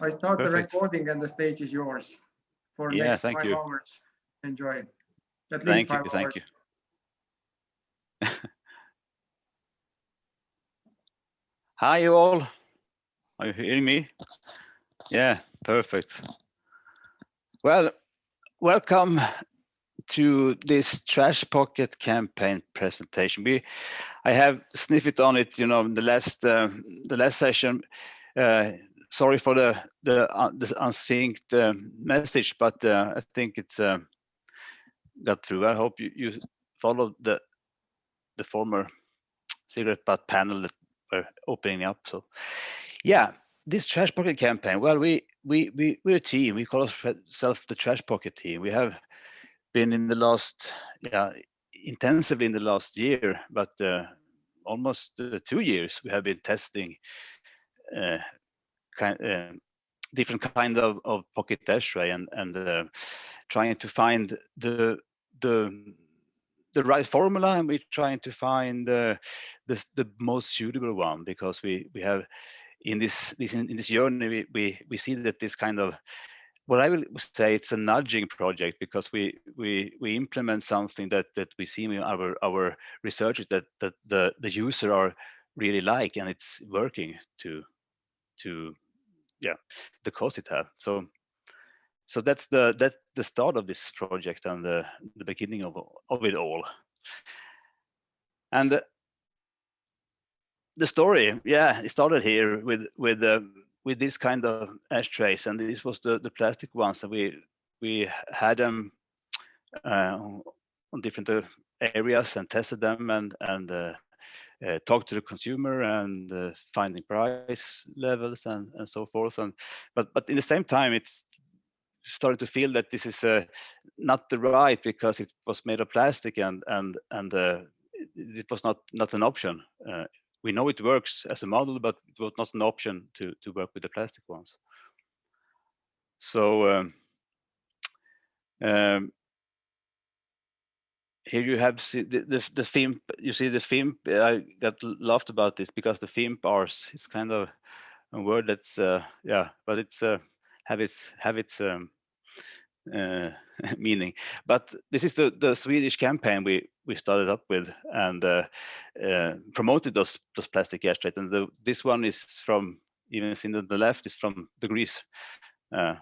I start the Perfect. recording and the stage is yours for Yeah, next thank five you. hours. Enjoy it. At least Thank you. 5 hours. Thank you. Hi, you all. Are you hearing me? Yeah, perfect. Well, welcome to this Trashpocket campaign presentation. I have sniffed on it, in the last session. Uh, Sorry for the unsynced message, but I think it's got through. I hope you followed the former cigarette butt panel that we're opening up. So, yeah, this Trashpocket campaign. Well, we're a team. We call ourselves the Trashpocket team. We have been in the last, intensively in the last year, but almost 2 years we have been testing uh, kind, different kind of pocket ashtray and trying to find the the right formula, and we're trying to find the most suitable one, because we have in this journey we see that this kind of, what I will say, it's a nudging project, because we implement something that we see in our researchers that the user are really like, and it's working to yeah, the cost it have. So that's the start of this project and the beginning of it all. And the story, yeah, it started here with this kind of ashtrays, and this was the plastic ones, and we had them on different areas and tested them and talked to the consumer and finding price levels and so forth. And but in the same time, it's started to feel that this is not the right, because it was made of plastic and it was not an option. We know it works as a model, but it was not an option to work with the plastic ones. So um, here you have the theme. You see the theme. I got laughed about this because the theme bars is kind of a word that's yeah, but it's have its uh, meaning. But this is the Swedish campaign we started up with and promoted those plastic ashtrays. And this one is from, even seen on the left, is from the Greece. Uh,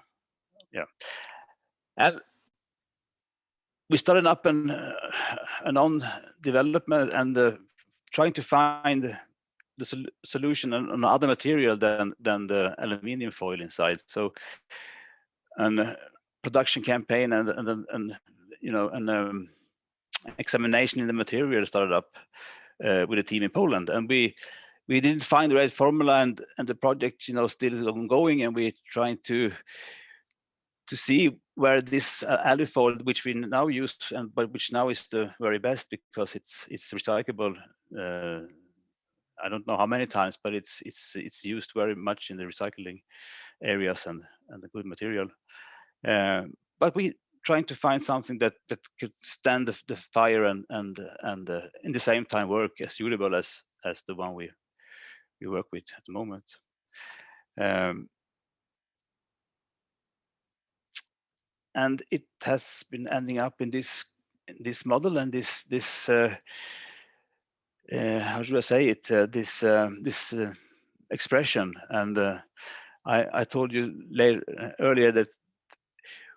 yeah, and we started up an on development and trying to find the solution on other material than the aluminium foil inside. So an production campaign and an examination in the material started up with a team in Poland, and we didn't find the right formula, and the project still is ongoing, and we're trying to see where this alufoil, which we now use, and but which now is the very best because it's recyclable. Uh, I don't know how many times, but it's used very much in the recycling areas and a good material. But we trying to find something that could stand the fire and in the same time work as suitable as the one we work with at the moment. Um, and it has been ending up in this model and this how should I say it, this expression. And I told you earlier that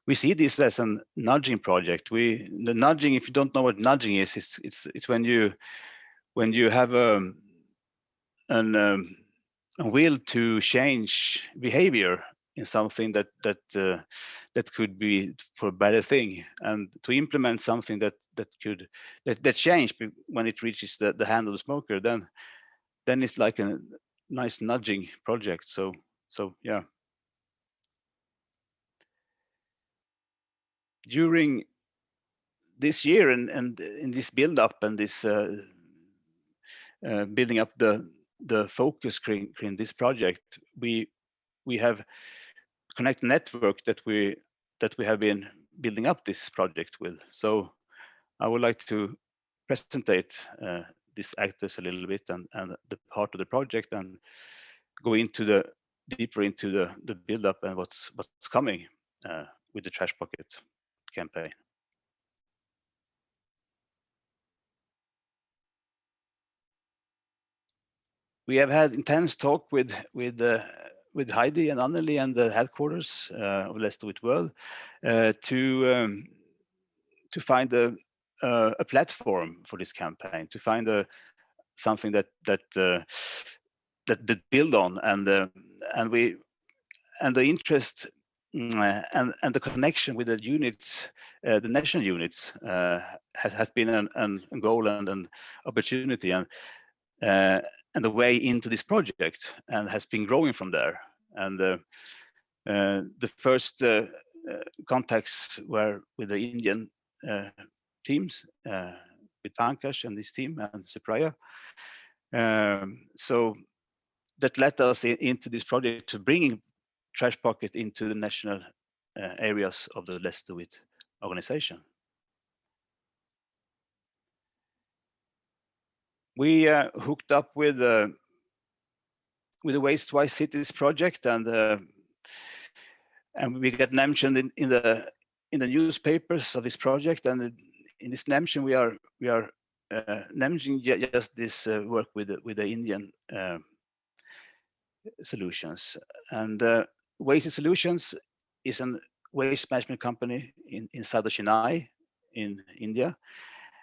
we see this as a nudging project. The nudging, if you don't know what nudging is, it's when you have an a will to change behavior in something that could be for a better thing, and to implement something that change when it reaches the hand of the smoker, then it's like a nice nudging project. So yeah, during this year and in this build up and this building up the focus in this project, we have connect network that we have been building up this project with. So I would like to present these actors a little bit and the part of the project and go into deeper into the build-up and what's coming with the Trashpocket campaign. We have had intense talk with Heidi and Anneli and the headquarters of Let's Do It World to find a platform for this campaign, to find something that build on, and the interest and the connection with the units, the national units, has been a goal and an opportunity, and the way into this project, and has been growing from there. And the first contacts were with the Indian teams, with Pankaj and his team and Supriya. So that led us into this project to bringing Trashpocket into the national areas of the Let's Do It organization. We hooked up with the Waste-Wise Cities project, and we get mentioned in the newspapers of this project, and in this mention we are mentioning just this work with the Indian solutions. And Waste Solutions is a waste management company inside of Chennai in India,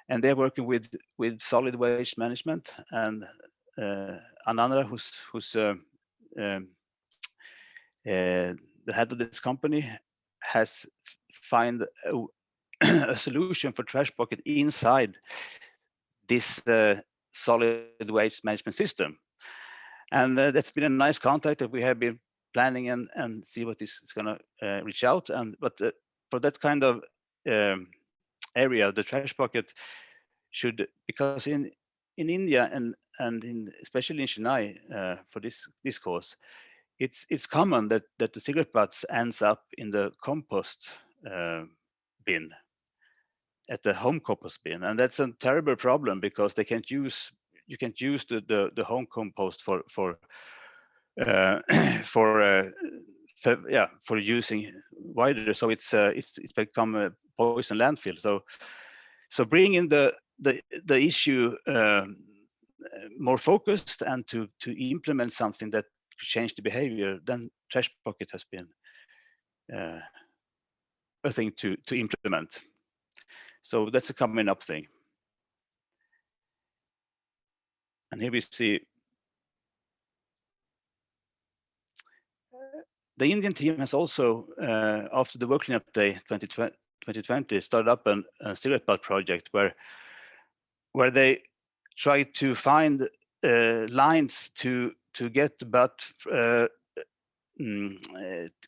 and they're working with solid waste management. And Anandra, who's the head of this company, has find a solution for Trashpocket inside this solid waste management system. And that's been a nice contact that we have been planning and see what this is going to reach out. But for that kind of area, the Trashpocket should, because in India and especially in Chennai, for this cause, it's common that the cigarette butts ends up in the compost bin, at the home compost bin, and that's a terrible problem, because you can't use the home compost for for using wider. So it's become a poison landfill. So bringing the issue more focused, and to implement something that could change the behavior, then Trashpocket has been a thing to implement. So that's a coming up thing. And here we see the Indian team has also, after the Work Cleanup Day 2020, started up a cigarette butt project where they try to find lines to get the butt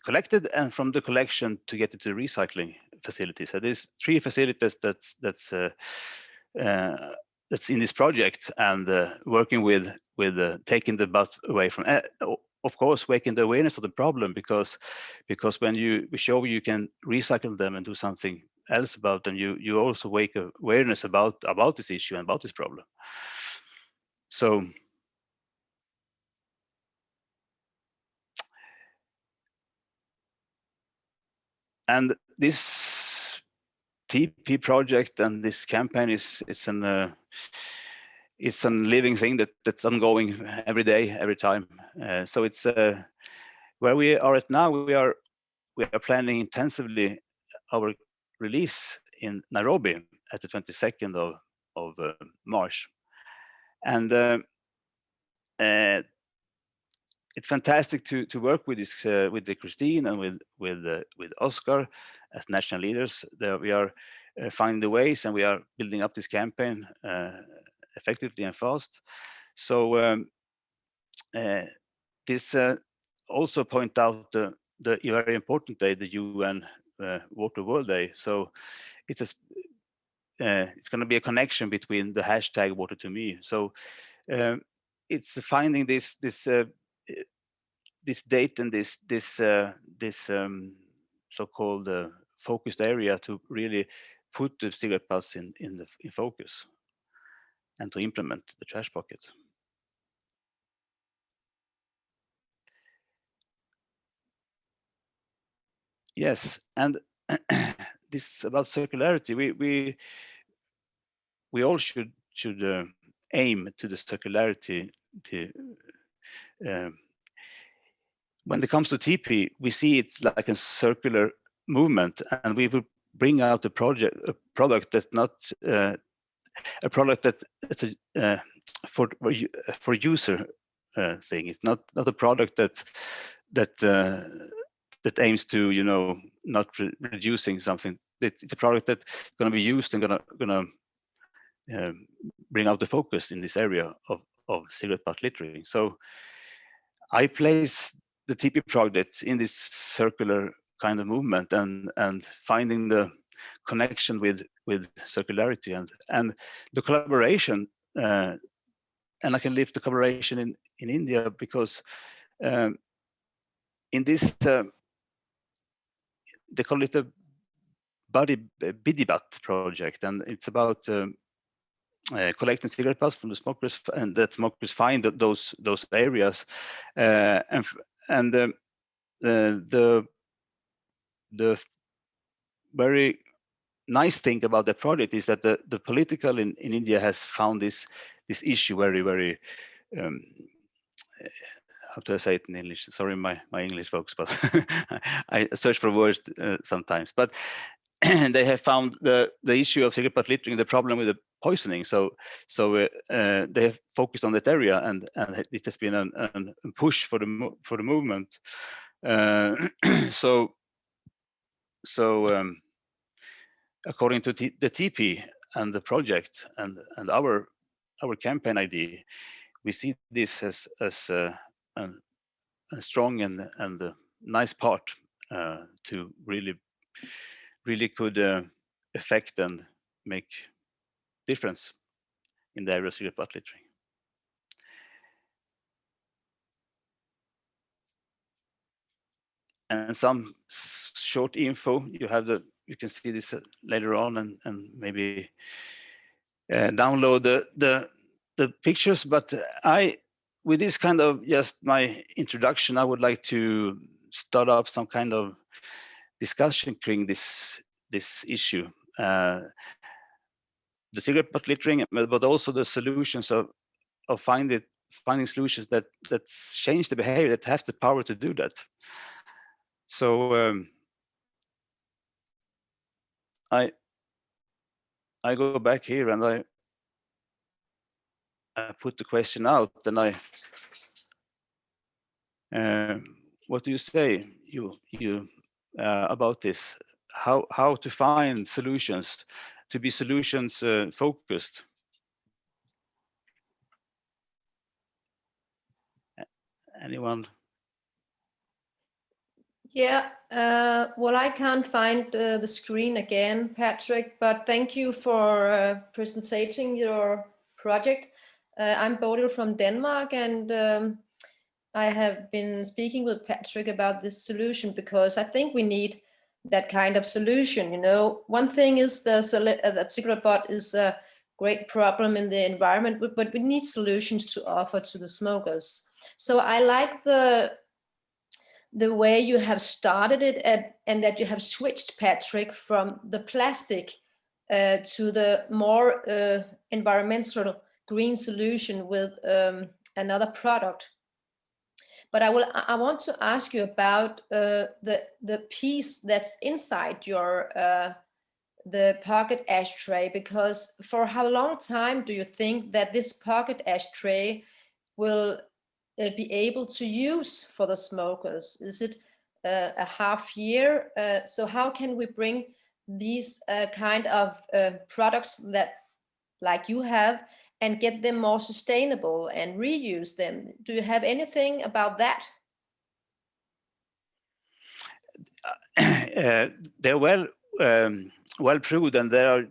collected, and from the collection to get it to recycling facilities. So there's 3 facilities that's in this project, and working with taking the butt away from. Of course, waking the awareness of the problem, because when we show you can recycle them and do something else about them, you also wake awareness about this issue and about this problem. So and this TP project and this campaign it's a living thing that's ongoing every day, every time. So it's where we are at now. We are planning intensively our release in Nairobi at the 22nd of March, and it's fantastic to work with this with the Christine and with Oscar as national leaders. We are finding the ways, and we are building up this campaign effectively and fast. So this also point out the very important day, the UN Water World Day. So it's going to be a connection between the hashtag Water to Me. So it's finding this date and this so-called focused area to really put the cigarette butts in focus, and to implement the Trashpocket. Yes, and this about circularity. We all should aim to the circularity. To um, when it comes to TP, we see it like a circular movement, and we will bring out a product that's not a product that's for user thing. It's not a product that that aims to, you know, not reducing something. It's a product that's going to be used and gonna bring out the focus in this area of cigarette butt littering. So I place the TP project in this circular kind of movement, and finding the connection with circularity and the collaboration. And I can lift the collaboration in India because um, in this they call it a Bidibat project, and it's about collecting cigarette butts from the smokers, and that smokers find those areas, and the very nice thing about the project is that the political in India has found this issue very um, how do I say it in English? Sorry, my English folks, but I search for words sometimes. But they have found the issue of cigarette butt littering, the problem with the poisoning. So they have focused on that area, and it has been a push for the movement. So according to the TP and the project and our campaign idea, we see this as a strong and a nice part to really could affect and make difference in the area of cigarette butt littering. And some short info. You can see this later on, and maybe download the pictures. But with this kind of just my introduction, I would like to start up some kind of discussion during this issue, the cigarette butt littering, but also the solutions of finding solutions that change the behavior, that have the power to do that. So I go back here and I put the question out, and what do you say, you about this? How to find solutions, to be solutions focused? Anyone? Yeah, well, I can't find the screen again, Patrick, but thank you for presenting your project. I'm Bodil from Denmark, and I have been speaking with Patrick about this solution because I think we need that kind of solution. You know, one thing is that cigarette butt is a great problem in the environment, but we need solutions to offer to the smokers. So I like the way you have started it and that you have switched, Patrick, from the plastic to the more environmental green solution with another product. But I want to ask you about the piece that's inside your the pocket ashtray, because for how long time do you think that this pocket ashtray will be able to use for the smokers? Is it a half year? So how can we bring these kind of products that like you have and get them more sustainable and reuse them? Do you have anything about that? They're well proved, and they are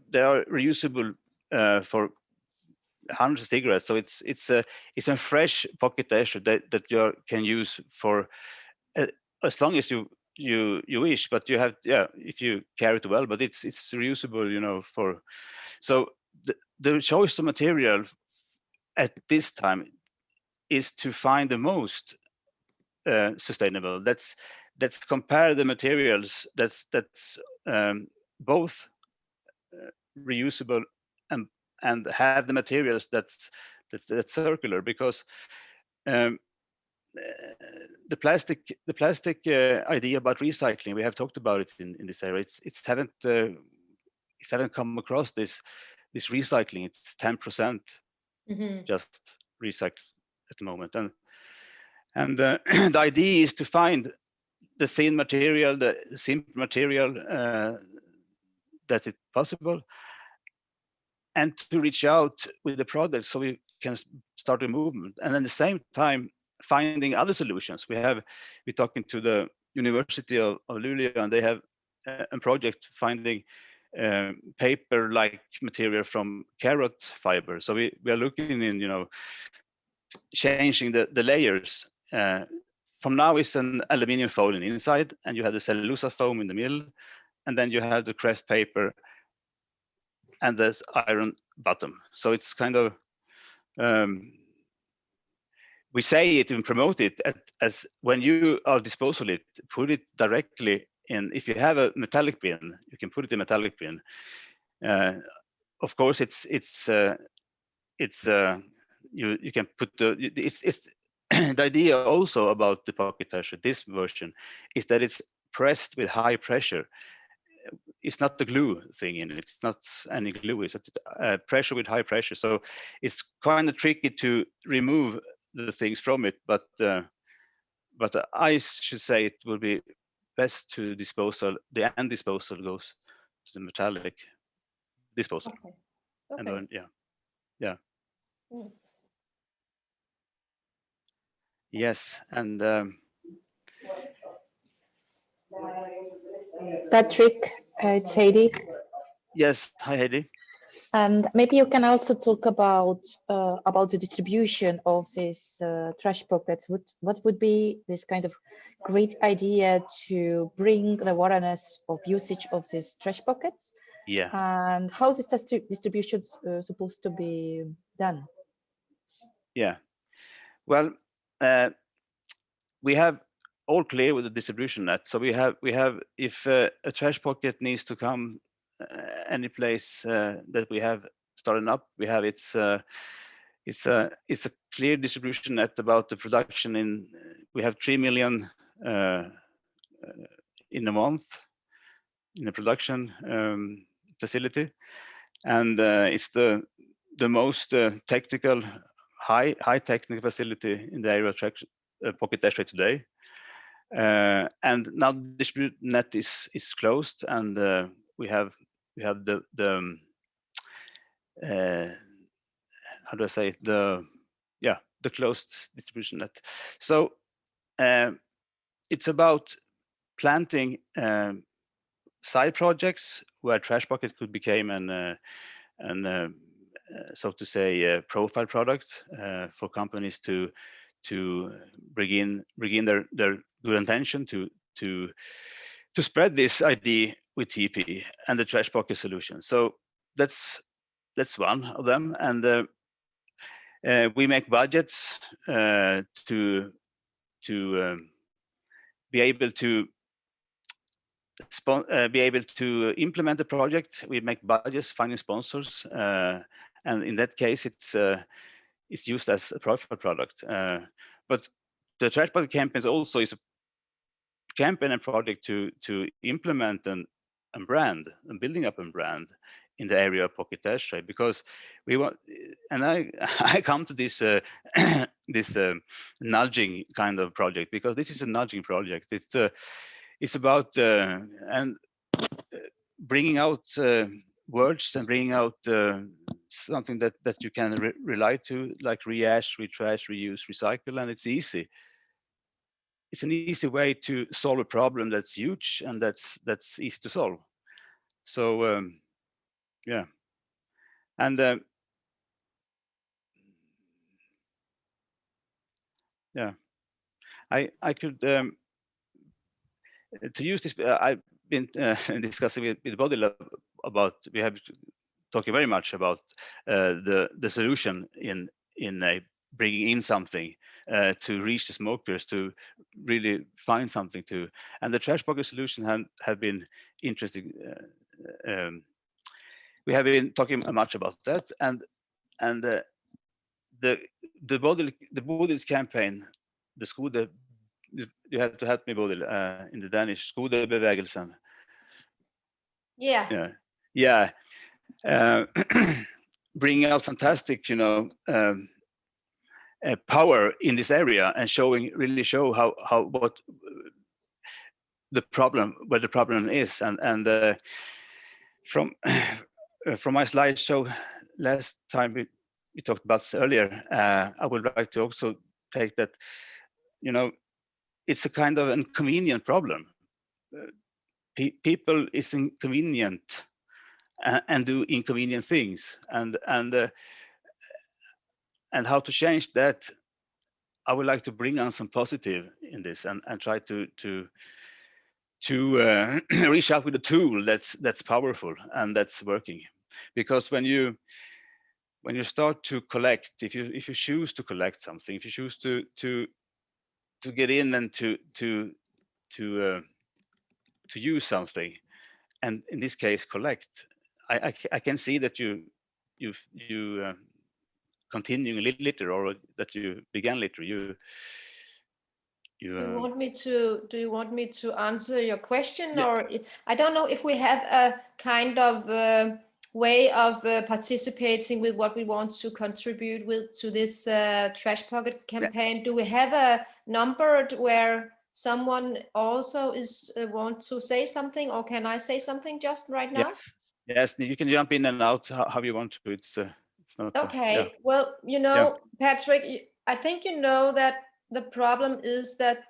reusable for hundreds of cigarettes. So it's a fresh pocket ashtray that you can use for as long as you wish. But you have, if you carry it well. But it's reusable, you know. So the choice of material at this time is to find the most sustainable. let's compare the materials that's both reusable and have the materials that's circular, because the plastic idea about recycling, we have talked about it in this area. It haven't come across this recycling. It's 10% just recycled at the moment, and the idea is to find the thin material, the simple material that is possible, and to reach out with the product so we can start a movement. And at the same time, finding other solutions. We're talking to the University of Luleå, and they have a project finding paper-like material from carrot fiber. So we are looking in, changing the layers. From now, it's an aluminium foil inside, and you have the cellulose foam in the middle, and then you have the craft paper and there's iron bottom. So it's kind of, we say it and promote it as when you are disposal it, put it directly in. If you have a metallic bin, you can put it in a metallic bin. Of course, you can put it's the idea also about the pocket tissue, this version, is that it's pressed with high pressure. It's not the glue thing in it. It's not any glue. It's pressure with high pressure. So it's kind of tricky to remove the things from it. But I should say it will be best to disposal. The end disposal goes to the metallic disposal. Okay. And then, yeah. Mm. Yes, and Patrick, it's Heidi. yes, hi Heidi. And maybe you can also talk about the distribution of these trash pockets. What would be this kind of great idea to bring the awareness of usage of these trash pockets? Yeah. And how is this distribution supposed to be done? Yeah. Well, we have all clear with the distribution net. So we have if a trash pocket needs to come any place that we have started up, we have it's a clear distribution net about the production. In we have 3 million in a month in the production facility, and it's the most technical high technical facility in the area of pocket X-ray today. And now the distribution net is closed, and we have the how do I say it? The closed distribution net. So it's about planting side projects where Trashpocket could become an so to say profile product for companies to bring in their good intention to spread this idea with TP and the Trashpocket solution. So that's one of them, and we make budgets to be able to implement the project. We make budgets, finding sponsors, and in that case, it's used as a profile product. But the Trashpocket campaign also is a campaign and project to implement a brand and building up a brand in the area of pocket X-ray, because we want. And I come to this this nudging kind of project because this is a nudging project. It's about bringing out words and bringing out something that you can rely to, like rehash, retrash, reuse, recycle, and it's easy. It's an easy way to solve a problem that's huge and that's easy to solve. So yeah, and yeah, I could to use this. I've been discussing with Bodil about, we have talking very much about the solution in a bringing in something to reach the smokers, to really find something to. And the Trashpocket solution have been interesting. We have been talking much about that, and the Bodil campaign, the Skode, you have to help me, Bodil, in the Danish, Skodebevægelsen. Yeah. Yeah. Bringing out fantastic, power in this area, and really show what the problem is, and from my slideshow last time we talked about earlier, I would like to also take that, it's a kind of inconvenient problem. People is inconvenient and do inconvenient things, and how to change that. I would like to bring on some positive in this, and try to reach out with a tool that's powerful and that's working. Because when you start to collect, if you choose to collect something, if you choose to get in and to use something, and in this case collect, I can see that you continuing litter, or that you began litter. Do you want me to answer your question? Yeah. Or I don't know if we have a kind of way of participating with what we want to contribute with to this Trashpocket campaign. Yeah. Do we have a number where someone also is want to say something, or can I say something just right now? Yes, you can jump in and out how you want to. It's not okay. Yeah. Well, Patrick, I think you know that the problem is that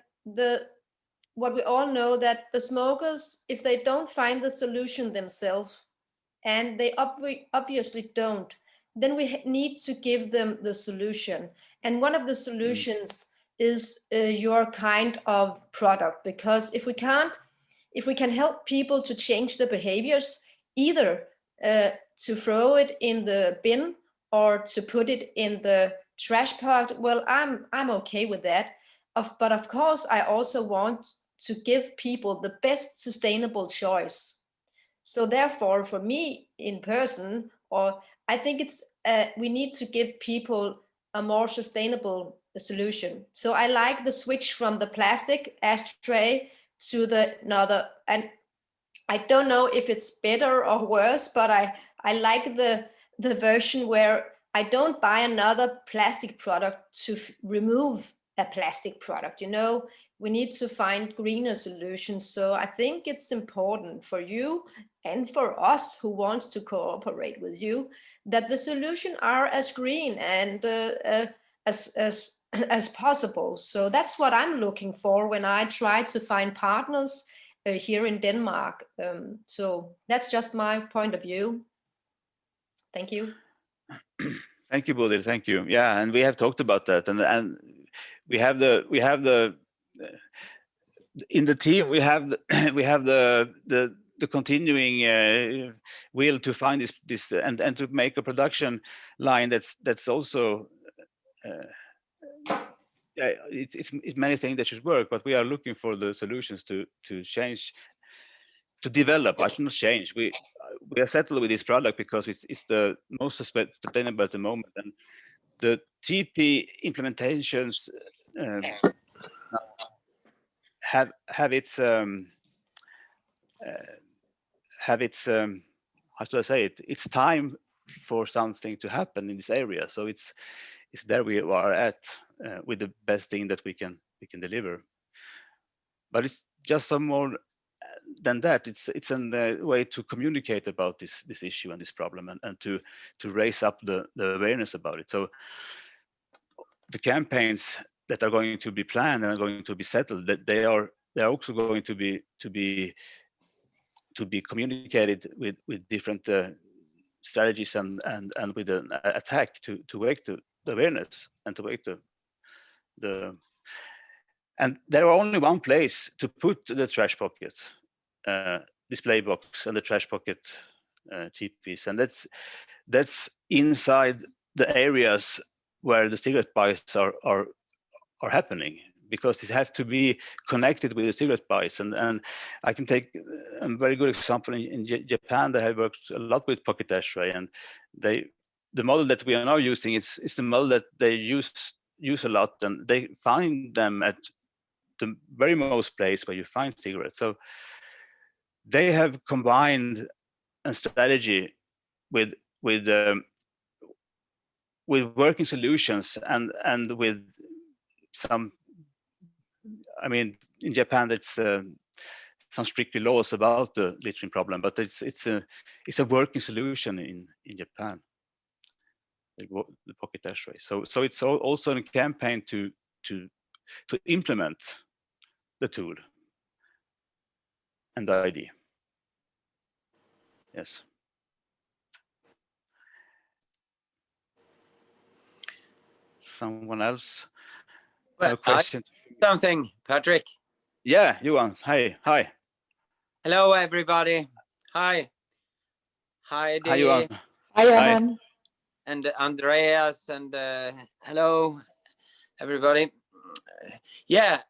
what we all know, that the smokers, if they don't find the solution themselves, and they obviously don't, then we need to give them the solution. And one of the solutions is your kind of product, because if we can help people to change their behaviors, either to throw it in the bin or to put it in the trash pot, well, I'm okay with that. But of course, I also want to give people the best sustainable choice. So therefore, for me in person, or I think it's we need to give people a more sustainable solution. So I like the switch from the plastic ashtray to the another, and I don't know if it's better or worse, but I like the version where I don't buy another plastic product to remove a plastic product. We need to find greener solutions. So I think it's important for you and for us who wants to cooperate with you that the solution are as green and as possible. So that's what I'm looking for when I try to find partners here in Denmark. So that's just my point of view. Thank you. Thank you, Bodil. Thank you. Yeah, and we have talked about that, and we have the in the team we have the continuing will to find this and to make a production line that's also it's many things that should work, but we are looking for the solutions to change, to develop. I should not change. We are settled with this product because it's the most sustainable at the moment, and the TP implementations have its how should I say it? It's time for something to happen in this area. So it's there we are at with the best thing that we can deliver. But it's just some more than that. It's a way to communicate about this issue and this problem, and to raise up the awareness about it. So the campaigns that are going to be planned and are going to be settled, that they are also going to be communicated with different strategies and with an attack to wake the awareness and to wake the and there are only one place to put the Trashpocket display box and the Trashpocket TPs, and that's inside the areas where the cigarette butts are happening, because it has to be connected with the cigarette butts. And I can take a very good example in Japan. They have worked a lot with pocket ashtray, and the model that we are now using is the model that they use a lot, and they find them at the very most place where you find cigarettes. So they have combined a strategy with working solutions and with some, I mean, in Japan it's some strictly laws about the littering problem, but it's a working solution in Japan, the pocket ashtray. So it's also a campaign to implement the tool and the idea. Yes. Someone else? Well, A question? Something, Patrick. Yeah, Johan. Hi. Hello, everybody. Hi, Heidi. Hi, Johan. Hi, Johan. And Andreas, and hello, everybody. Yeah,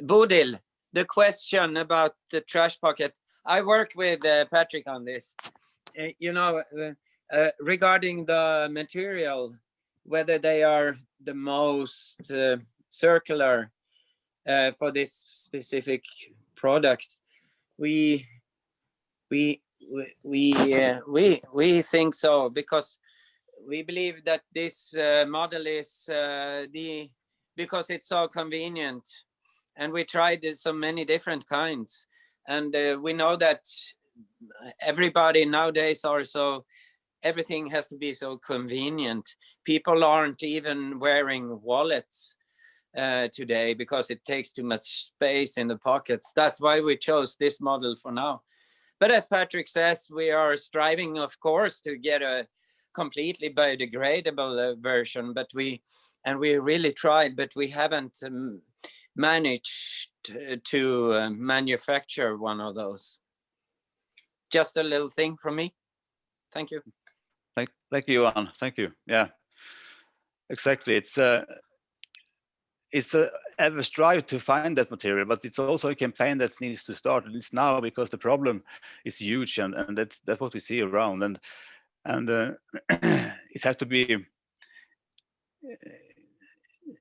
Bodil, the question about the Trashpocket. I work with Patrick on this. Regarding the material, whether they are the most circular for this specific product, we think so, because we believe that this model is because it's so convenient, and we tried so many different kinds, and we know that everybody nowadays everything has to be so convenient. People aren't even wearing wallets today because it takes too much space in the pockets. That's why we chose this model for now. But as Patrick says, we are striving, of course, to get a completely biodegradable version, but we really tried, but we haven't managed to manufacture one of those. Just a little thing from me. Thank you. Thank you, Johan. Thank you. Yeah, exactly. It's a strive to find that material, but it's also a campaign that needs to start. It's now, because the problem is huge, and that's what we see around, and it has to be.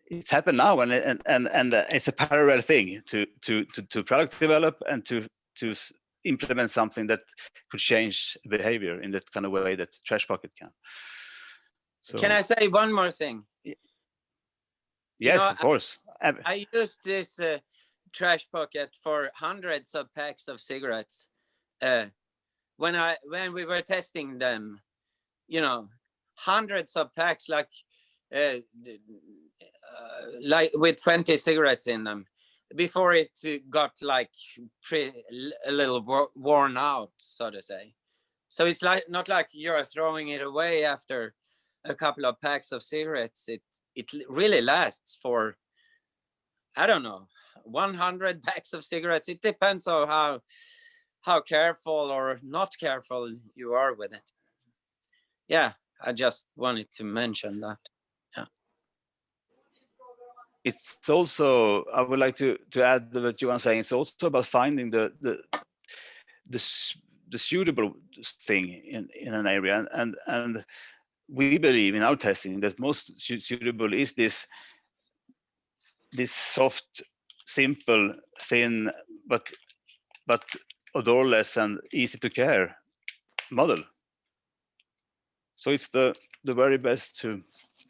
It's happened now, and it's a parallel thing to product develop and to implement something that could change behavior in that kind of way that Trashpocket can. So, can I say one more thing? Yes, of course. I used this Trashpocket for hundreds of packs of cigarettes when we were testing them. Hundreds of packs, like with 20 cigarettes in them, before it got like a little worn out, so to say. So it's not like you're throwing it away after a couple of packs of cigarettes. It really lasts for, I don't know, 100 packs of cigarettes. It depends on how careful or not careful you are with it. Yeah, I just wanted to mention that. Yeah. It's also, I would like to add what Johan saying. It's also about finding the suitable thing in an area, and we believe in our testing that most suitable is this soft, simple, thin, but odorless and easy to care model. So it's the very best to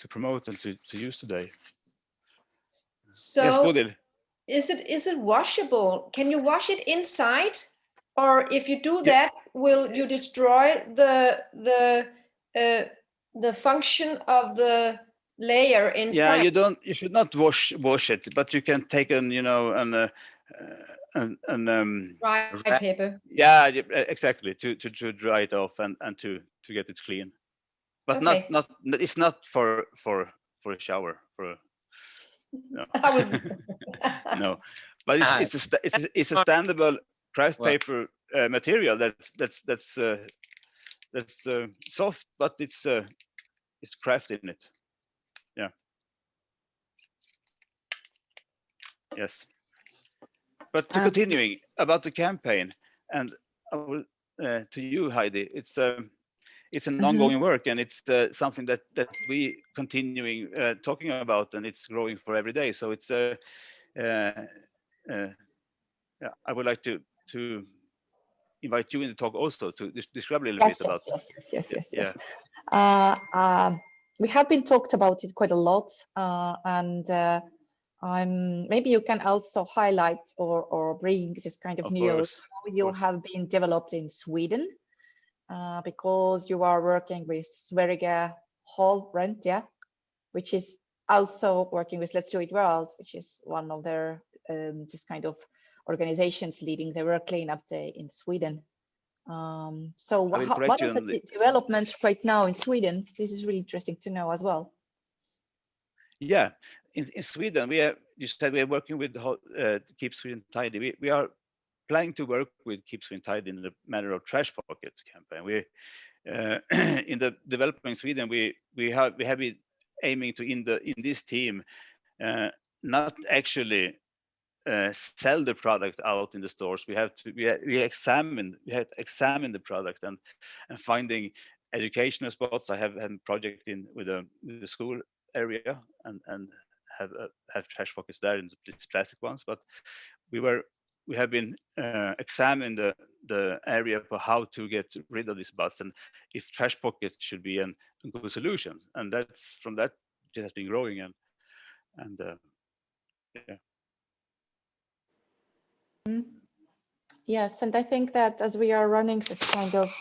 promote and to use today. So yes, Bodil. Is it washable? Can you wash it inside? Or if you do that, will you destroy the function of the layer inside? Yeah, you should not wash it, but you can take an dry paper. Yeah, exactly, to dry it off and to get it clean. But okay. not it's not for a shower, no. No, but it's a standable craft paper material that's soft, but it's craft in it. Yes. But to continuing about the campaign, and I will, to you, Heidi, it's an ongoing work, and it's something that we continuing talking about, and it's growing for every day. So it's yeah, I would like to invite you in the talk also to describe a little bit about. Yes. We have been talked about it quite a lot, and maybe you can also highlight or bring this kind of news Course, how you have been developed in Sweden, because you are working with Sverige Hallrent, yeah, which is also working with Let's Do It World, which is one of their this kind of organizations leading the World Cleanup Day in Sweden. So I will what correct are you the on the, developments right now in Sweden? This is really interesting to know as well. yeah, in Sweden, you said we are working with Keep Sweden Tidy. We are planning to work with Keep Sweden Tidy in the matter of Trashpocket campaign. We in the development in Sweden, we have been aiming to in this team not actually sell the product out in the stores. We had examined the product and finding educational spots. I have had a project with the school area and have trash pockets there in these plastic ones. But we have been examining the area for how to get rid of these butts and if trash pocket should be a good solution. And that's from that it has been growing and yeah. Yes, and I think that as we are running this kind of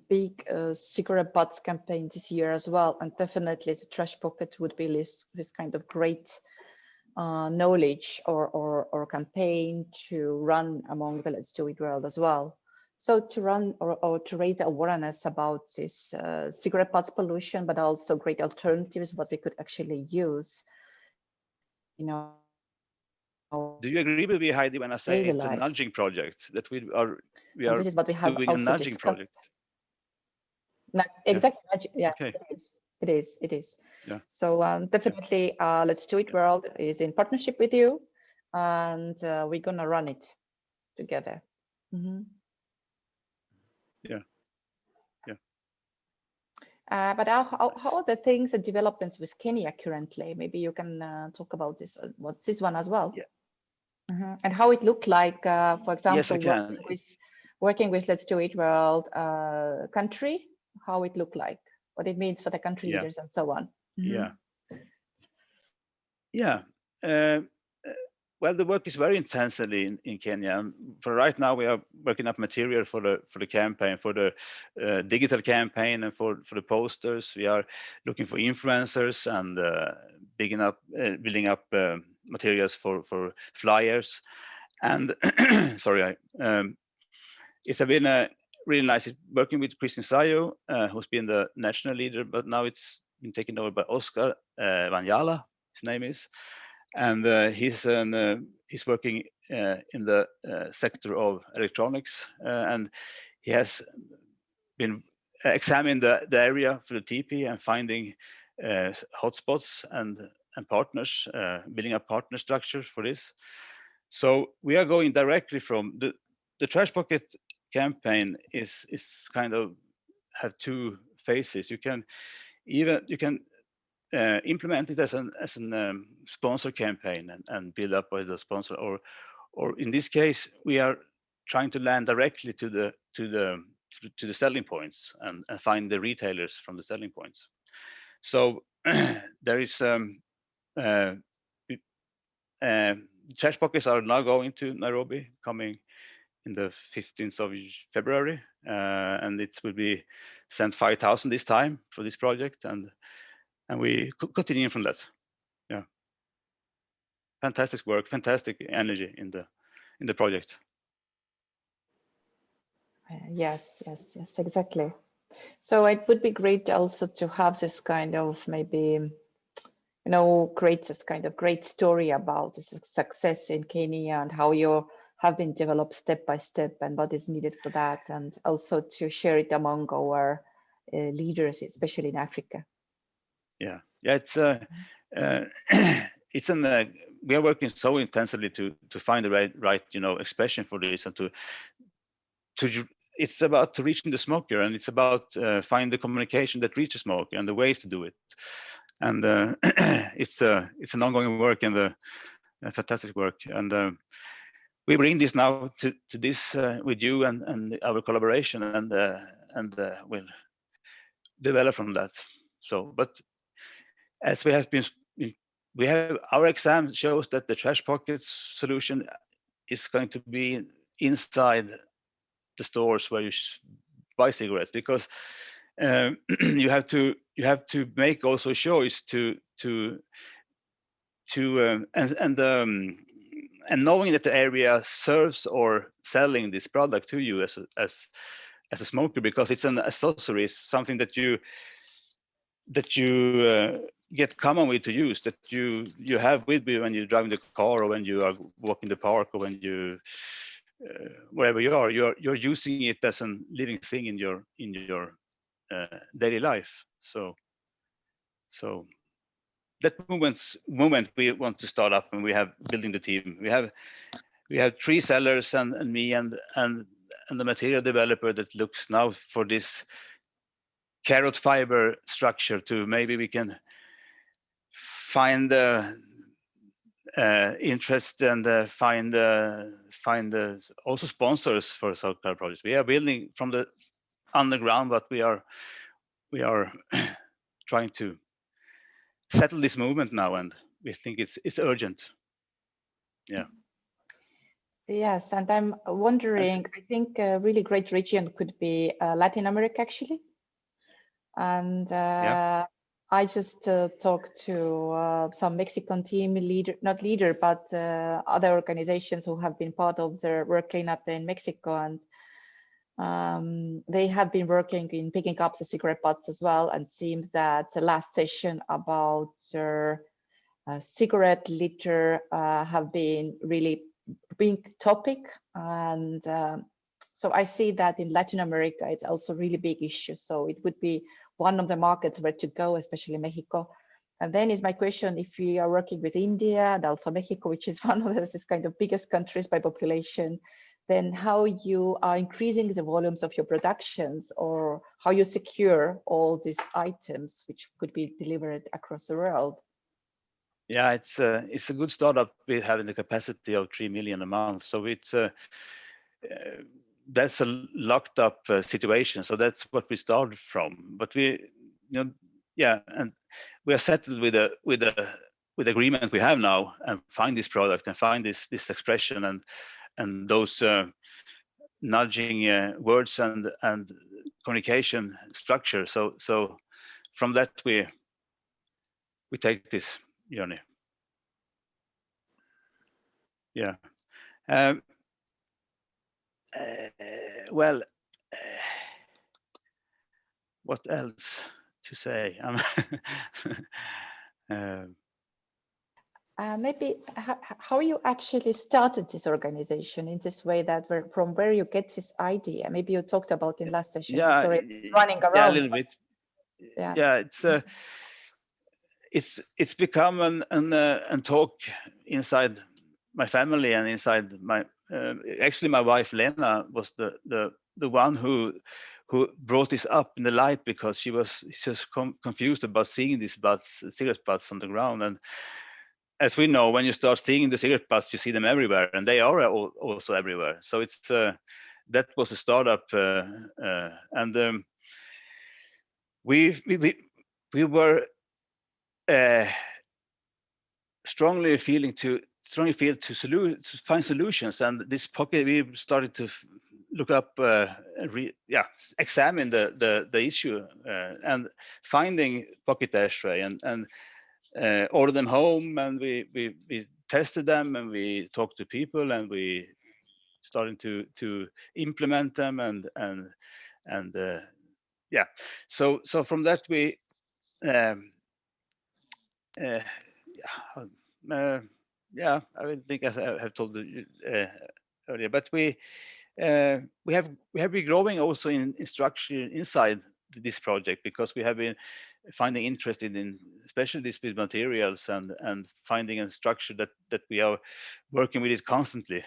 big cigarette butts campaign this year as well, and definitely the trash pocket would be this kind of great knowledge or campaign to run among the Let's Do It world as well. So to run or to raise awareness about this cigarette butts pollution, but also great alternatives, what we could actually use, you know. Do you agree with me, Heidi, when I say Daily it's a lives. nudging project that we are this is what we have doing a also nudging discussed. project? Exactly. Yeah, Okay. it is. Yeah. So definitely, Let's Do It World is in partnership with you, and we're gonna run it together. Yeah. But how are the things and developments with Kenya currently? Maybe you can talk about this. What's this one as well? Yeah. And how it looked like, for example, Yes, I can. working with Let's Do It World country, how it looked like, what it means for the country leaders and so on. Yeah. Well, the work is very intensely in Kenya. For right now, we are working up material for the campaign, for the digital campaign, and for the posters. We are looking for influencers and building up materials for flyers. And sorry, it's been really nice working with Christian Sayo, who's been the national leader, but now it's been taken over by Oscar Vanyala, his name is. And he's working in the sector of electronics, and he has been examining the area for the TP and finding hotspots and partners, building a partner structure for this. So we are going directly from the Trash Pocket campaign is kind of have two phases. You can implement it as an sponsor campaign and build up with the sponsor, or in this case we are trying to land directly to the selling points and find the retailers from the selling points. So there is trash pockets are now going to Nairobi, coming in the 15th of February, and it will be sent 5,000 this time for this project, and we continue from that. Yeah, fantastic work, fantastic energy in the project. Yes, exactly. So it would be great also to have this kind of maybe, create this kind of great story about the success in Kenya and how you have been developed step by step and what is needed for that, and also to share it among our leaders, especially in Africa. Yeah, it's a we are working so intensively to find the right expression for this, and to it's about reaching the smoker, and it's about find the communication that reaches smoker and the ways to do it. And it's an ongoing work, and a fantastic work. And we bring this now to this with you and our collaboration, and we'll develop from that. So, but as we have our exam shows that the Trashpocket solution is going to be inside the stores where you buy cigarettes, because you have to make also a choice and knowing that the area serves or selling this product to you as a smoker, because it's an accessory, something that you get common with to use, that you have with you when you're driving the car, or when you are walking the park, or when you wherever you are, you're using it as a living thing in your daily life. So that moment we want to start up, and we have building the team. We have 3 sellers and me and the material developer that looks now for this carrot fiber structure, to maybe we can find interest and find also sponsors for circular projects. We are building from the underground, but we are trying to settle this movement now, and we think it's urgent. Yeah. Yes, and I'm wondering, I think a really great region could be Latin America, actually. And I just talked to some Mexican team leader, not leader, but other organizations who have been part of their work cleanup there in Mexico, and they have been working in picking up the cigarette butts as well. And seems that the last session about their cigarette litter have been really big topic, and so I see that in Latin America it's also really big issue. So it would be one of the markets where to go, especially Mexico. And then is my question, if we are working with India and also Mexico, which is one of those kind of biggest countries by population, then how you are increasing the volumes of your productions, or how you secure all these items which could be delivered across the world? Yeah, it's a good startup with having the capacity of 3 million a month. So it's that's a locked up situation. So that's what we started from. But we, and we are settled with the agreement we have now, and find this product and find this expression and those nudging words and communication structure. So from that we take this journey. Yeah. Well, what else to say? Maybe how you actually started this organization in this way, that from where you get this idea. Maybe you talked about in last session. Yeah, Sorry, running around. Yeah, a little bit. Yeah, it's become an talk inside my family and inside my actually my wife Lena was the one who brought this up in the light, because she was just confused about seeing these cigarette butts on the ground. And as we know, when you start seeing the cigarette butts, you see them everywhere, and they are also everywhere. So it's that was a startup, and we were strongly feel to find solutions. And this pocket, we started to look up, examine the issue, and finding pocket ashtray and order them home, and we tested them, and we talked to people, and we started to implement them, and so from that we I would think, as I have told you earlier, but we have been growing also in structure inside this project, because we have been finding interested in, especially these materials, and finding a structure that we are working with it constantly.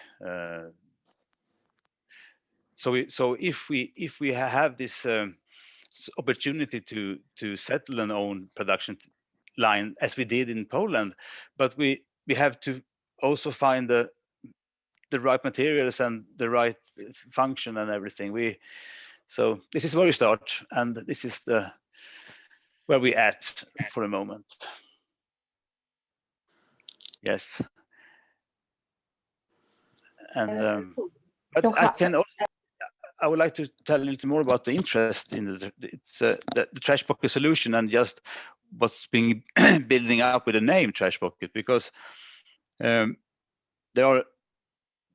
So if we have this opportunity to settle an own production line as we did in Poland, but we have to also find the right materials and the right function and everything. So this is where we start, and this is where we at for a moment. Yes. And but I would like to tell a little more about the interest in the Trashpocket solution, and just what's being building up with the name Trashpocket, because there are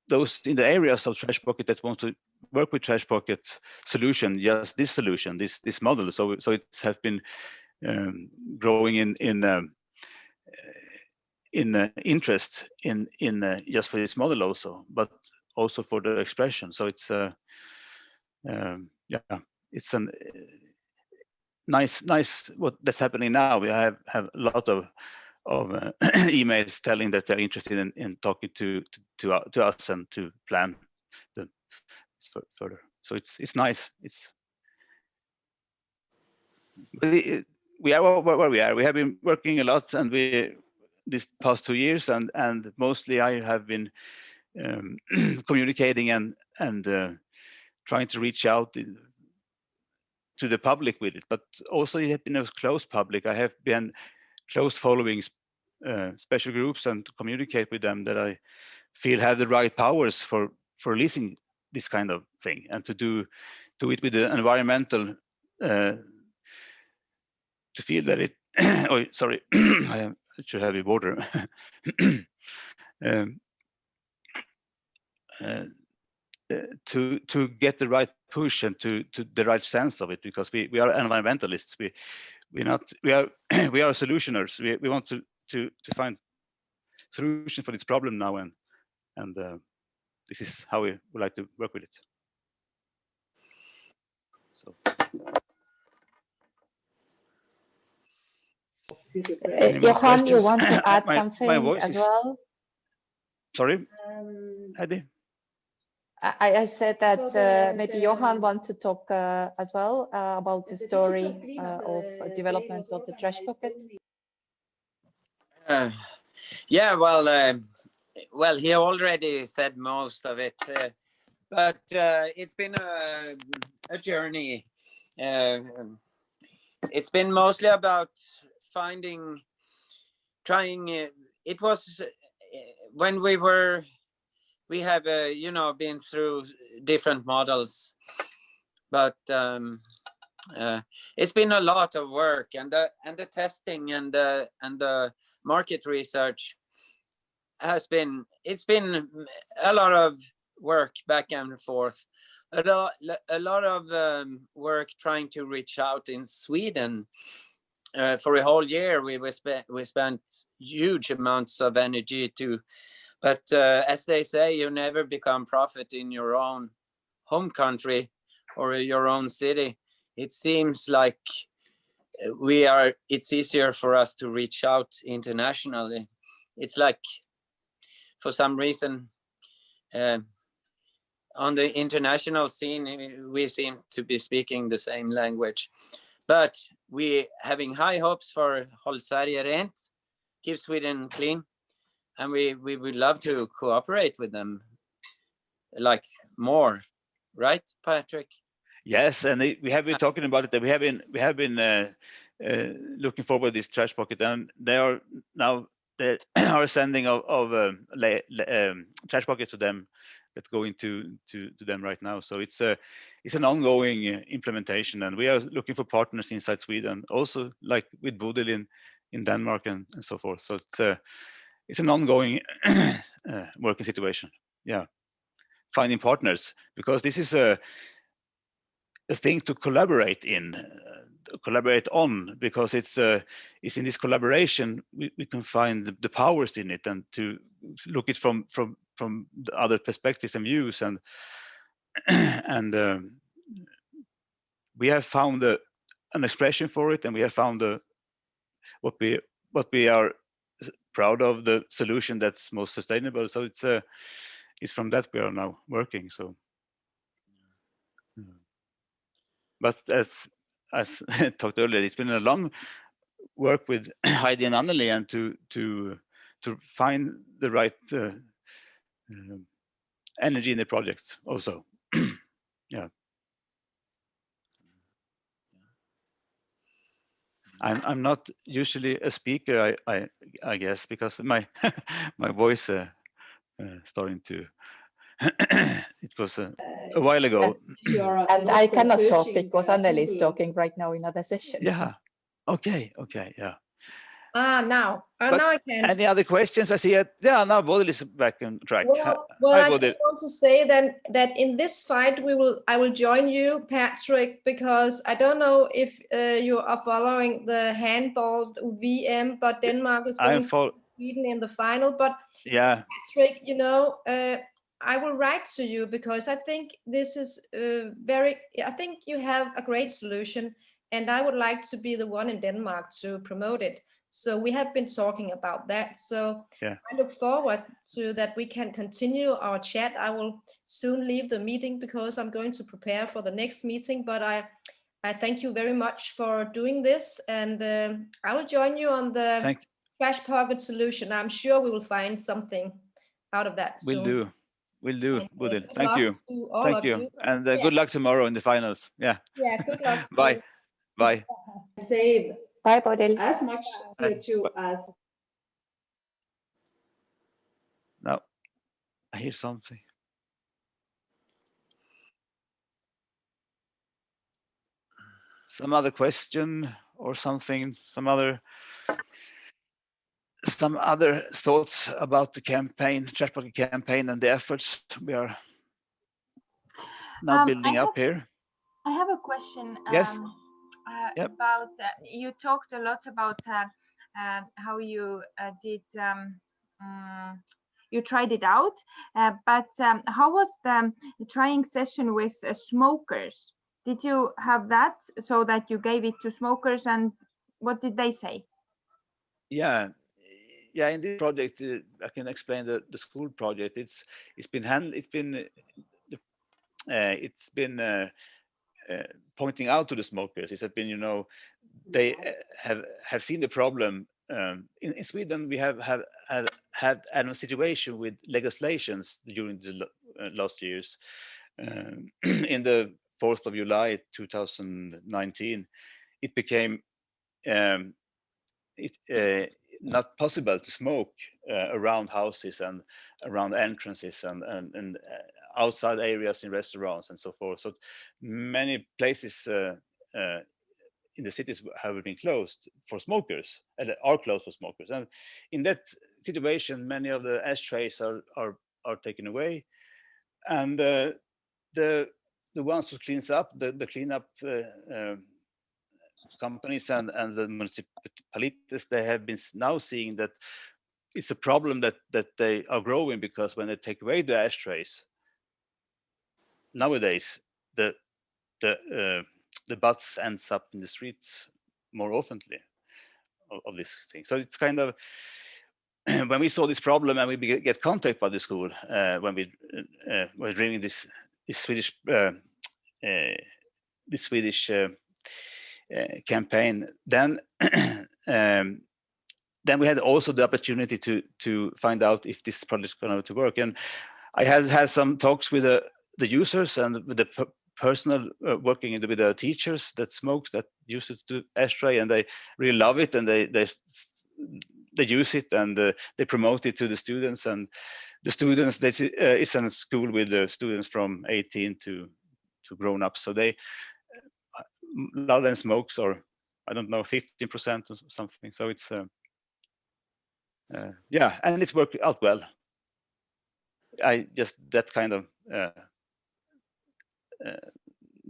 those in the areas of Trashpocket that want to work with Trashpocket solution, just this solution, this model. So it has been growing in interest in just for this model also, but also for the expression. So it's yeah, it's a nice what that's happening now. We have a lot of emails telling that they're interested in talking to us and to plan the further. So it's nice. We are where we are. We have been working a lot, and this past 2 years, and mostly I have been communicating and trying to reach out to the public with it, but also it has been a close public. I have been close following special groups and to communicate with them that I feel have the right powers for releasing this kind of thing, and to do it with the environmental to feel that it oh sorry I should have a water to get the right push and to the right sense of it, because we are environmentalists. We are solutioners. We want to find solution for this problem now, and this is how we would like to work with it. So Johan, you want to add something my voice as well? Sorry, Heidi? I said that maybe Johan wants to talk as well about the story of development of the Trashpocket. Yeah, well, he already said most of it, but it's been a journey. It's been mostly about trying. It was when we have been through different models, but it's been a lot of work, and the testing and the market research it's been a lot of work back and forth, a lot of work trying to reach out in Sweden. For a whole year we spent huge amounts of energy but as they say, you never become prophet in your own home country or your own city. It seems like it's easier for us to reach out internationally. It's like, for some reason, on the international scene, we seem to be speaking the same language. But we having high hopes for Håll Sverige Rent, Keep Sweden Clean, and we would love to cooperate with them, like more, right, Patrick? Yes, and we have been talking about it. That we have been looking forward to this Trashpocket, and they are now are sending of Trashpocket to them, that going to them right now. So it's an ongoing implementation, and we are looking for partners inside Sweden, also like with Bodil in Denmark and so forth. So it's an ongoing working situation. Yeah, finding partners, because this is a thing to collaborate on, because it's in this collaboration we can find the powers in it, and to look it from the other perspectives and views, and we have found a an expression for it, and we have found what we are proud of, the solution that's most sustainable. So it's from that we are now working. So, but as I talked earlier, it's been a long work with Heidi and Anneli, and to find the right energy in the project also. Yeah. I'm not usually a speaker, I guess, because my my voice starting to it was a while ago. And I cannot talk because Anneli is talking right now in other sessions. Yeah. Okay. Yeah. Now But I can. any other questions? I see it. Yeah, now Bodil is back on track. Well, Hi, I Bodil. just want to say then that in this fight I will join you, Patrick, because I don't know if you are following the handball VM, but Denmark is going to Sweden in the final. But yeah, Patrick, you know, I will write to you because I think this is I think you have a great solution, and I would like to be the one in Denmark to promote it. So we have been talking about that. So yeah. I look forward to that we can continue our chat. I will soon leave the meeting because I'm going to prepare for the next meeting, but I thank you very much for doing this, and I will join you on the Trashpocket solution. I'm sure we will find something out of that soon. We'll do, Bodil. Thank you. Thank you. And good luck tomorrow in the finals. Yeah. Yeah, good luck. Bye. Bye. Save Bye, Bodil. as much CO2 as. Now, I hear something. Some other question or something, some other thoughts about the campaign, Trashpocket campaign, and the efforts we are now building up here. I have a question. Yes. About you talked a lot about how you did you tried it out, but how was the trying session with smokers? Did you have that so that you gave it to smokers, and what did they say? Yeah, in this project, I can explain the school project. It's been pointing out to the smokers. It's been, you know, they have seen the problem. In Sweden, we have had a situation with legislations during the last years. In the 4th of July 2019, it became not possible to smoke around houses and around entrances and outside areas in restaurants and so forth. So many places in the cities have been closed for smokers, and are closed for smokers. And in that situation, many of the ashtrays are taken away, and the ones who cleans up, the cleanup companies and the municipalities, they have been now seeing that it's a problem that they are growing, because when they take away the ashtrays nowadays, the butts ends up in the streets more oftenly of this thing. So it's kind of when we saw this problem and we get contact by the school when we were doing this Swedish campaign, then then we had also the opportunity to find out if this project is going to work. And I had some talks with the users and with the personal working with the teachers that smokes, that use it to ashtray, and they really love it, and they use it, and they promote it to the students. And the students, it's in a school with the students from 18 to grown up, so they a lot of them smokes, or I don't know, 15% or something. So it's yeah, and it's worked out well. I just that kind of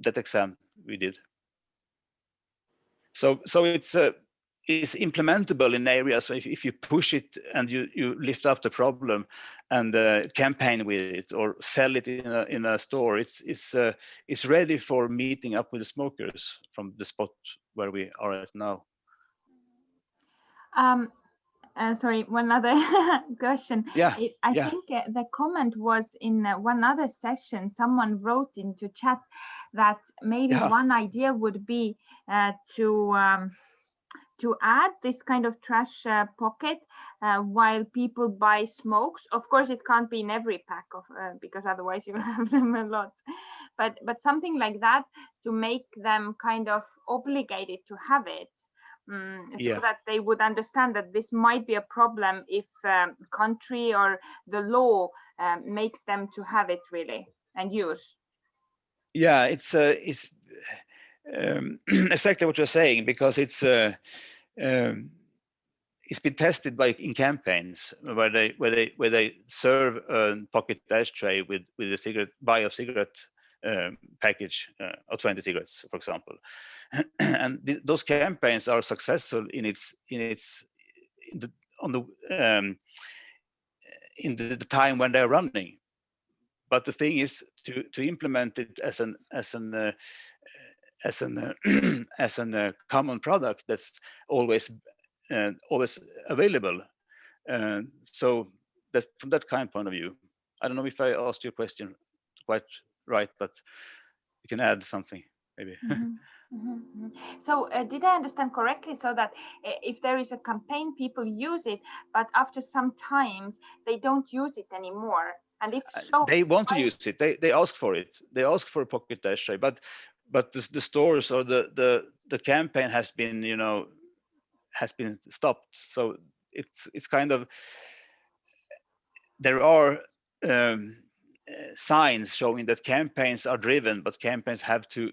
that exam we did. So it's is implementable in areas. So if you push it and you lift up the problem and campaign with it or sell it in a store, it's ready for meeting up with the smokers from the spot where we are at now. Sorry, one other question. Yeah, I yeah. think the comment was in one other session. Someone wrote into chat that maybe Yeah. one idea would be to add this kind of trash pocket while people buy smokes. Of course, it can't be in every pack of because otherwise you'll have them a lot. But something like that to make them kind of obligated to have it. So that they would understand that this might be a problem if country or the law makes them to have it really and use. Yeah, it's exactly what you're saying, because it's been tested in campaigns where they serve a pocket ashtray with a cigarette, buy a cigarette package of 20 cigarettes, for example. And those campaigns are successful in the time when they're running. But the thing is to implement it as a common product that's always available. So that from that kind of point of view, I don't know if I asked your question quite right, but you can add something maybe. So did I understand correctly? So that if there is a campaign, people use it, but after some times they don't use it anymore. And if so, they want to use it. They ask for it. They ask for a pocket ashtray, but the stores or the campaign has been stopped. So it's kind of, there are signs showing that campaigns are driven, but campaigns have to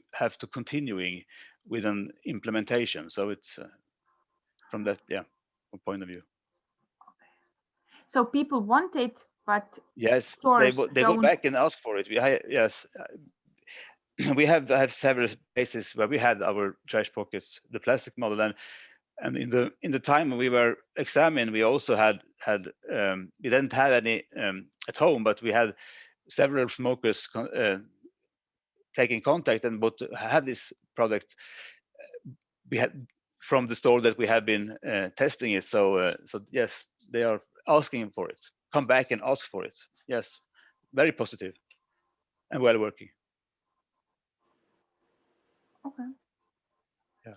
continuing with an implementation. So it's from that point of view. So people want it, but yes, stores they go back and ask for it. We have several cases where we had our trash pockets, the plastic model, and in the time we were examined, we also had we didn't have any at home, but we had several smokers taking contact and but had this product we had from the store that we have been testing it. So yes, they are asking for it. Come back and ask for it. Yes, very positive and well working. Okay. Yeah.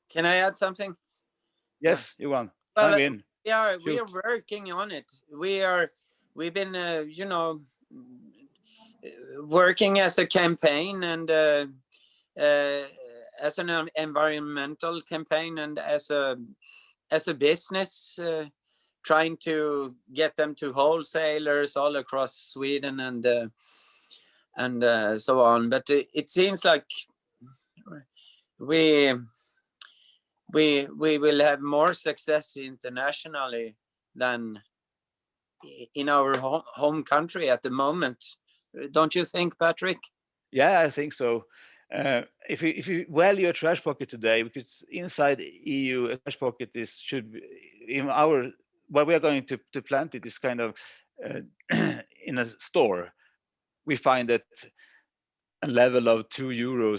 Can I add something? Yes, Johan. Well, we are working on it. We've been working as a campaign and as an environmental campaign and as a business, trying to get them to wholesalers all across Sweden and so on. But it seems like we will have more success internationally than in our home country at the moment. Don't you think, Patrick? Yeah, I think so. If you value a trash pocket today, because inside EU a trash pocket should be in our where we are going to plant it is kind of in a store. We find that a level of €2,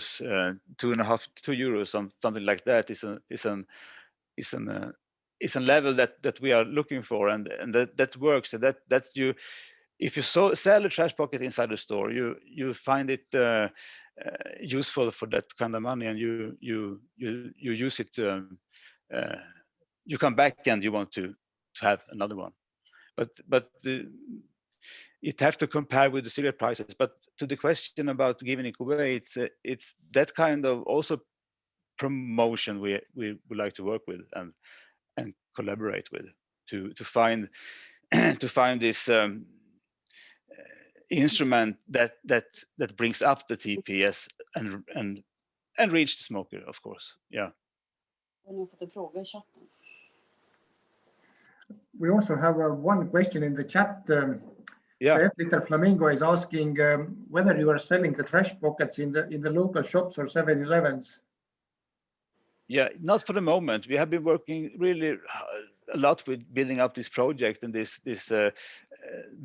2.5 €2, something like that is a level that we are looking for, and that works. And that's you. If you sell a trash pocket inside the store, you find it useful for that kind of money, and you use it. You come back and you want to have another one, but it have to compare with the cigarette prices. But to the question about giving it away, it's that kind of also promotion we would like to work with and collaborate with to find this instrument that brings up the TPS and reach the smoker, of course. Yeah. We also have one question in the chat. Yeah. Little Flamingo is asking whether you are selling the trash pockets in the local shops or 7-Elevens. Yeah, not for the moment. We have been working really a lot with building up this project and this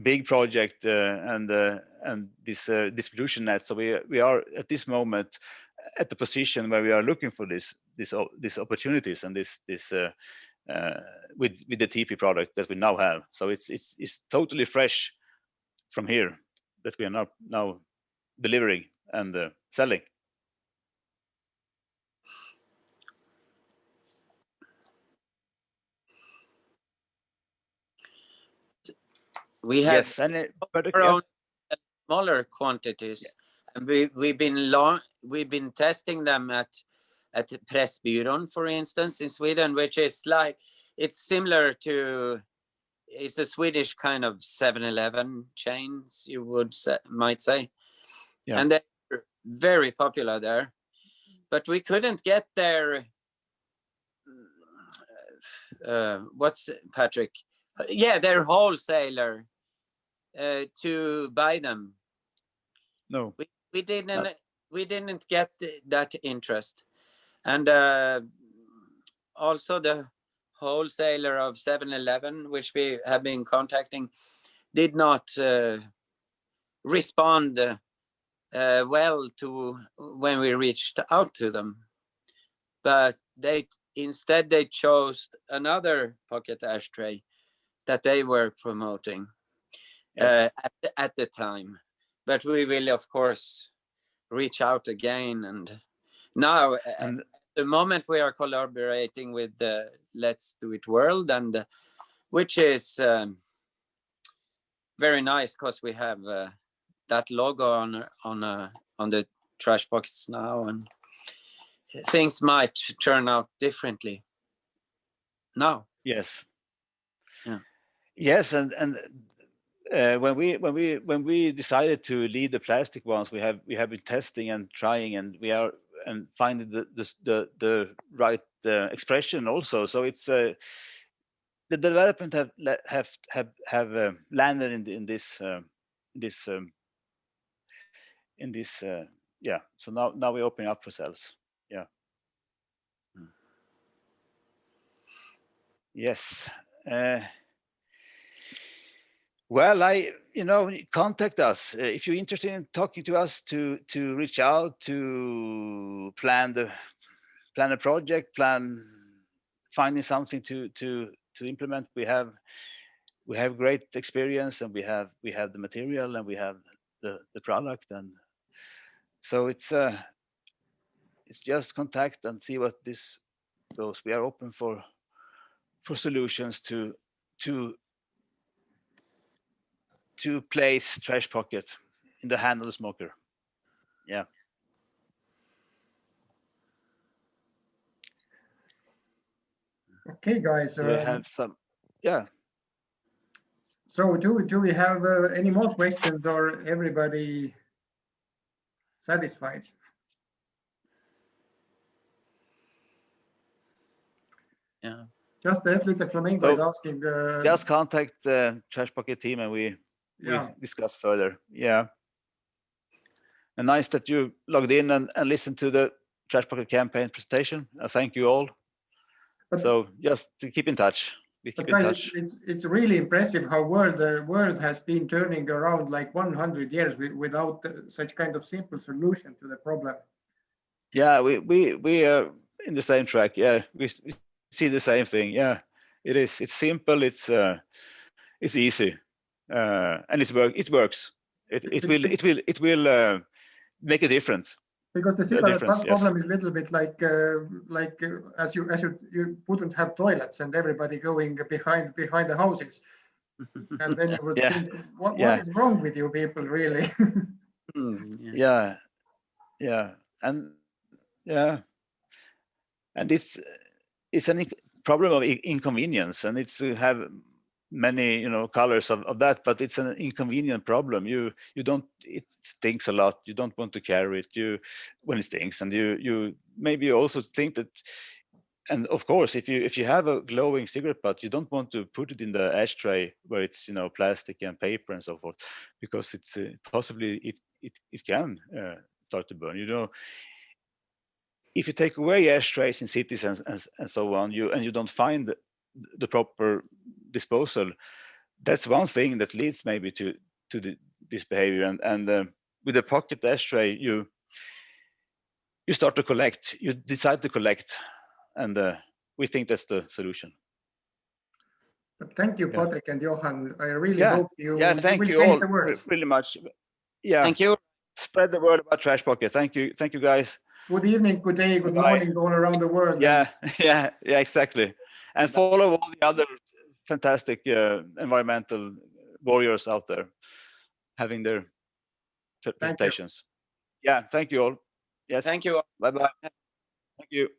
big project and this distribution net. So we are at this moment at the position where we are looking for these opportunities and this with the TP product that we now have. So it's totally fresh from here that we are now delivering and selling. We have Yes, and our own smaller quantities, and we've been testing them at Pressbyrån, for instance, in Sweden, which is like, it's similar to, it's a Swedish kind of 7-Eleven chains, you might say. Yeah. And they're very popular there, but we couldn't get their what's Patrick? Yeah, their wholesaler to buy them. No, we didn't get that interest, and also the wholesaler of 7-Eleven, which we have been contacting, did not respond well to when we reached out to them, but instead they chose another pocket ashtray that they were promoting. Yes. At the time, but we will of course reach out again, and now at the moment we are collaborating with the Let's Do It World, and which is very nice because we have that logo on the trash pockets now, and things might turn out differently now. Yes. Yeah. Yes, and when we decided to leave the plastic ones, we have been testing and trying, and we are and finding the right expression also. So it's the development have landed in this yeah. So now we're opening up for sales. Yeah. Yes. Well, contact us if you're interested in talking to us, to reach out, to plan a project, finding something to implement. We have great experience, and we have the material, and we have the product, and so it's just contact and see what this goes. We are open for solutions to place Trashpocket in the hand of the smoker. Yeah. Okay, guys. Do we have some? Yeah. So do we have any more questions, or everybody satisfied? Yeah. Just the F-Liter Flamingo is asking. Just contact the Trashpocket team, and we discuss further. Yeah. And nice that you logged in and listened to the Trashpocket campaign presentation. Thank you all. So just to keep in touch. But guys, it's really impressive how the world has been turning around like 100 years without such kind of simple solution to the problem. Yeah, we are in the same track. Yeah, we see the same thing. Yeah, it is. It's simple. It's easy, and it works. It will make a difference. Because the cigarette problem is a little bit like as you wouldn't have toilets and everybody going behind the houses, and then you would think, what is wrong with you people, really? Yeah, and it's a problem of inconvenience, and it's have many colors of that, but it's an inconvenient problem. You don't, it stinks a lot, you don't want to carry it when it stinks, and you maybe also think that, and of course if you have a glowing cigarette butt, you don't want to put it in the ashtray where it's plastic and paper and so forth, because it's possibly it can start to burn. if you take away ashtrays in cities and so on, you don't find the proper disposal, that's one thing that leads maybe to this behavior. And with a pocket ashtray, you start to collect, you decide to collect, and we think that's the solution. Thank you, Patrick and Johan. I really hope you will change all, the world. Really much. Yeah. Thank you. Spread the word about Trashpocket. Thank you, guys. Good evening, good day, good morning, all around the world. Yeah, yeah, exactly. And follow all the other fantastic environmental warriors out there having their presentations. Yeah, thank you all. Yes. Thank you. Bye-bye. Thank you.